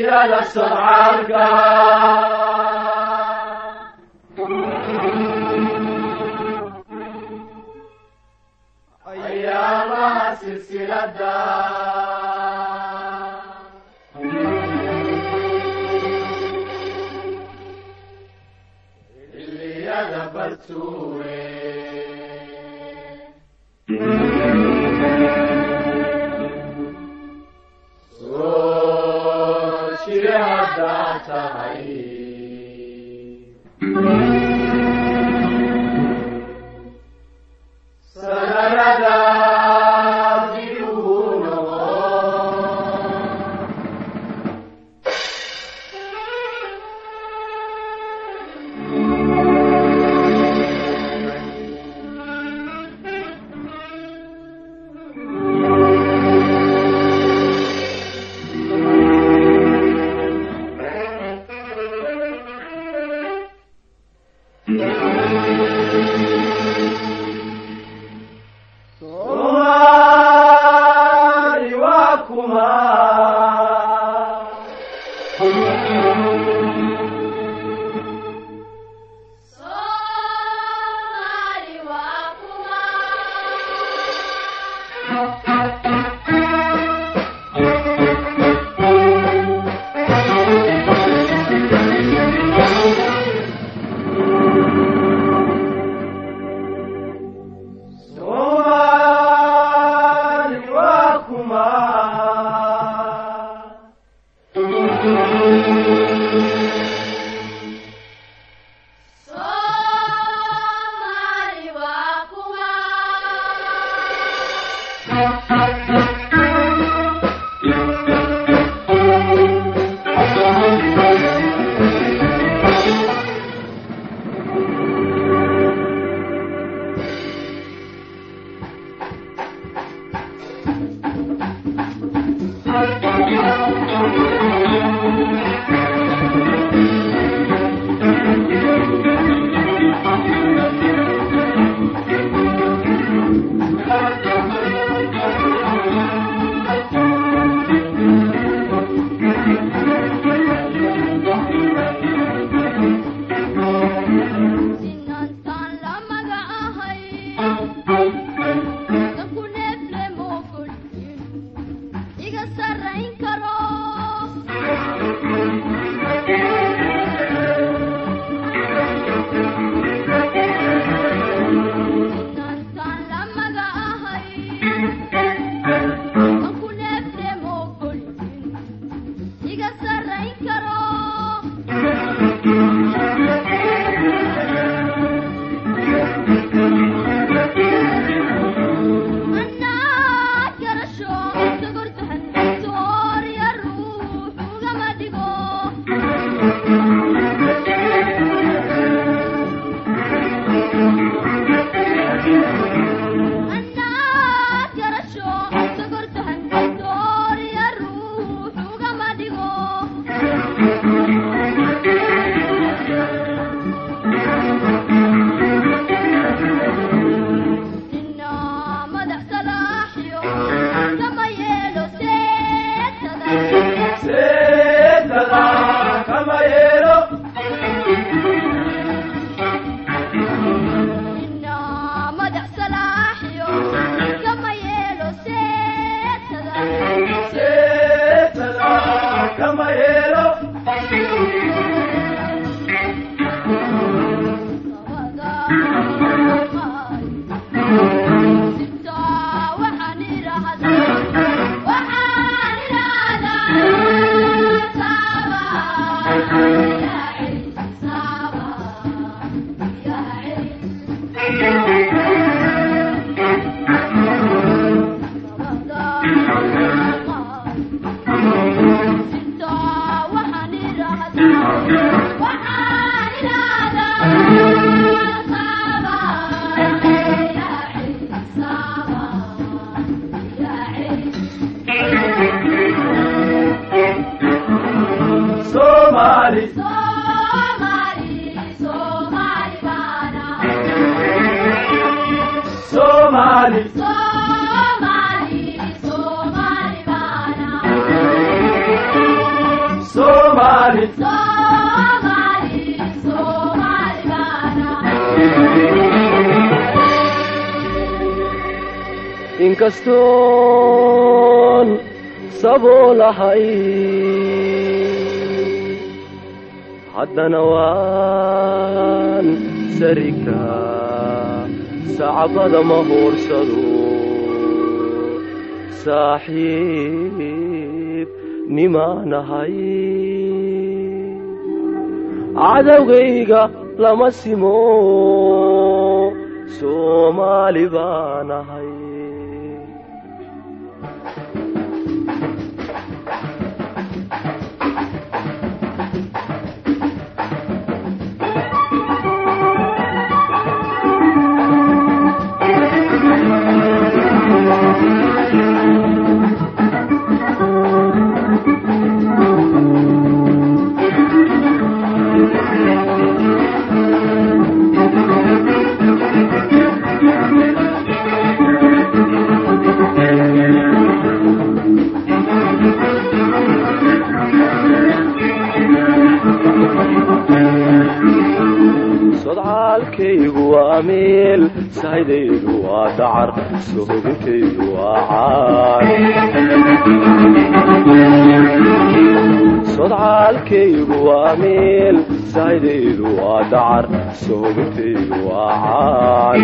إلى الصعالك أيامها سلسلة اللي يدبرتوه صوت شريعة داتاي صومالي وكما صومالي وكما صومالي وكما sinantan lamaga ahay nakuneefle moogolin iga sarrayn karo sinantan lamaga ahay nakuneefle moogolin iga sarrayn karo أنا كرشو تقرت هالدور يا الروح وقمدقو أنا كرشو تقرت هالدور يا الروح وقمدقو إنا مدح سلاحيو كما يلو سيدنا كما يلو إنا مدح سلاحيو كما يلو سيدنا كما يلو Somali, Somali, Somali bana. Somali, Somali, Somali bana. Somali, Somali, Somali bana. inkastoon saboolahay haddana waan sarika sacbada ma hoorsado saaxiib nimaanahay cadowgayga lama simo Soomaali baanahay sodcaalkaygu waa meel saydaydu waa dacar sohogintaydu waa caar sodcaalkaygu waa meel saydaydu waa dacar sohogintaydu waa caar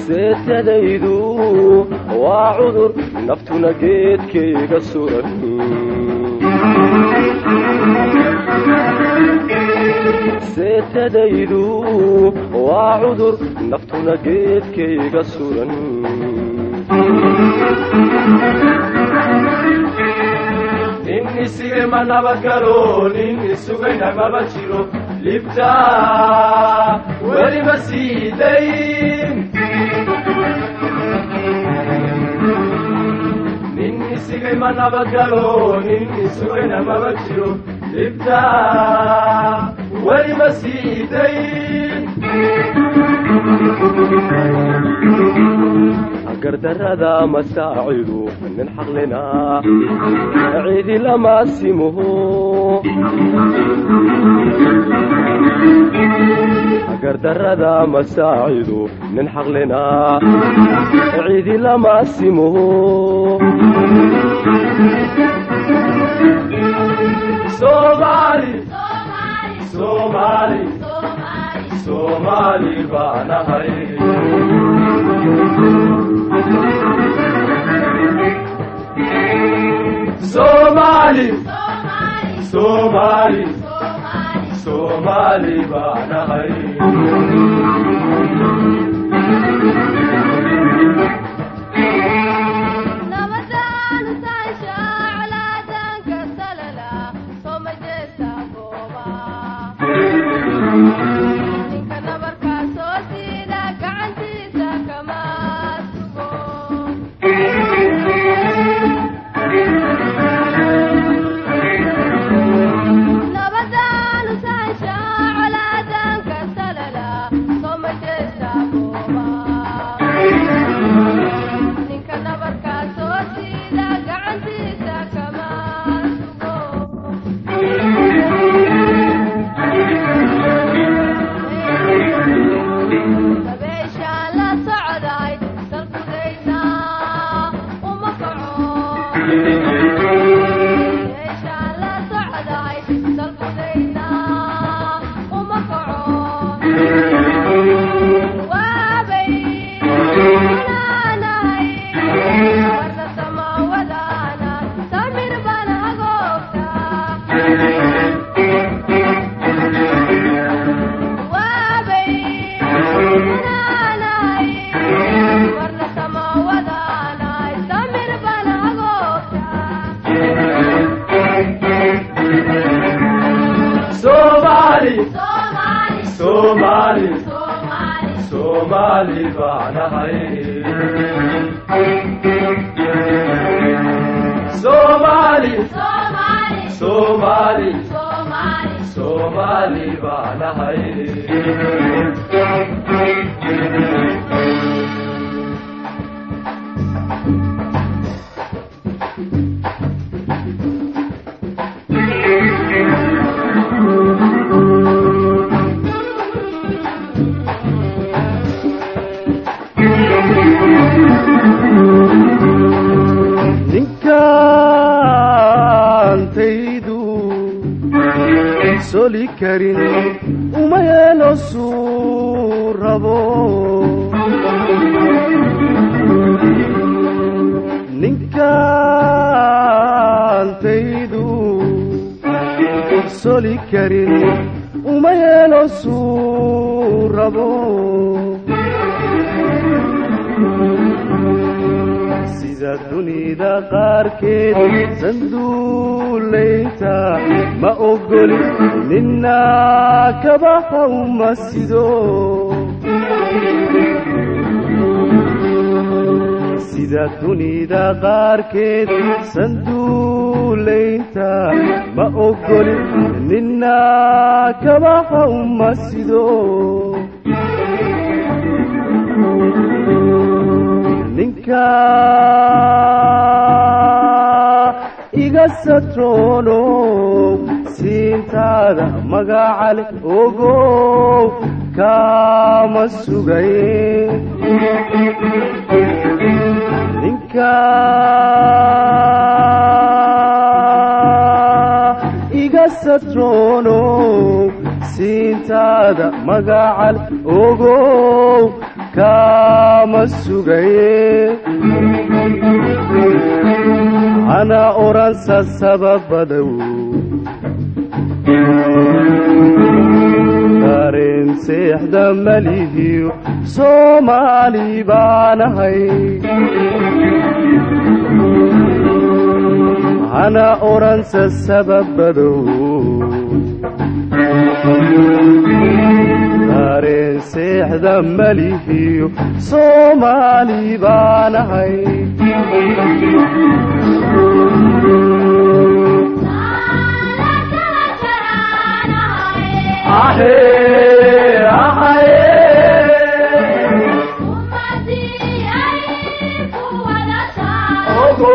seetadaydu waa cudur naftuna geedkayga suran seetadaydu waa cudur naftuna geedkayga suran nin isigay ma nabadgalo nin isugayna maba jiro libta weli ma siidayn nin isigay ma nabadgalo nin isugayna maba jiro libta weli ma siidayn gardarrada masaacidu nin xaqlina ciidi lama simuhu gardarrada masaacidu nin xaqlina ciidi lama simuhu Somali, Somali, Somali, Somali baanahay Somali, Somali, Somali baanahay Namadan saisha ala danka salala soma jesta goba ninka nabarka soo siida gacantiisa kama sugo Namadan saisha ala danka salala soma jesta goba ninka nabarka soo siida gacantiisa kama sugo dabeeshaan la socday salkudayna uma kaco dabeeshaan la socday salkudayna uma kaco waabay wanaanahay warna samawadaana samir baan agoogta waabay wanaanahay warna samawadaana samir baan agoogta Somali, Somali, Somali, Somali, Somali baanahay Somali, Somali, Somali, Somali, Somali baanahay yeelo suu rabo ninkaantaydu soli karin uma yeelo suu rabo sida dunida qaarkeed sanduulayta ma ogoli nina kabaha uma sido sida dunida qaarkeed sanduulayta ma ogoli nina kabaha uma sido ninka iga satrono siintaada magacale ogow kama sugaye ninka iga satrono siintaada magacale ogow kama sugaye ana oransa sababadow dareen seexda malihiyo Soomaali baan ahay ana oransa sababadow dareen seexda malihiyo Soomaali baan ahay AHAY AHAY ogo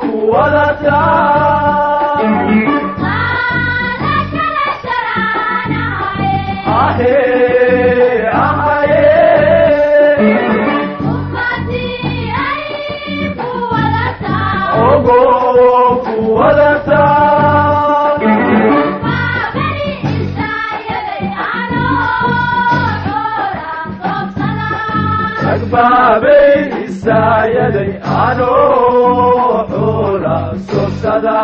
kuwadata AHAY AHAY ogo kuwadata Babe isayade ano ola sosada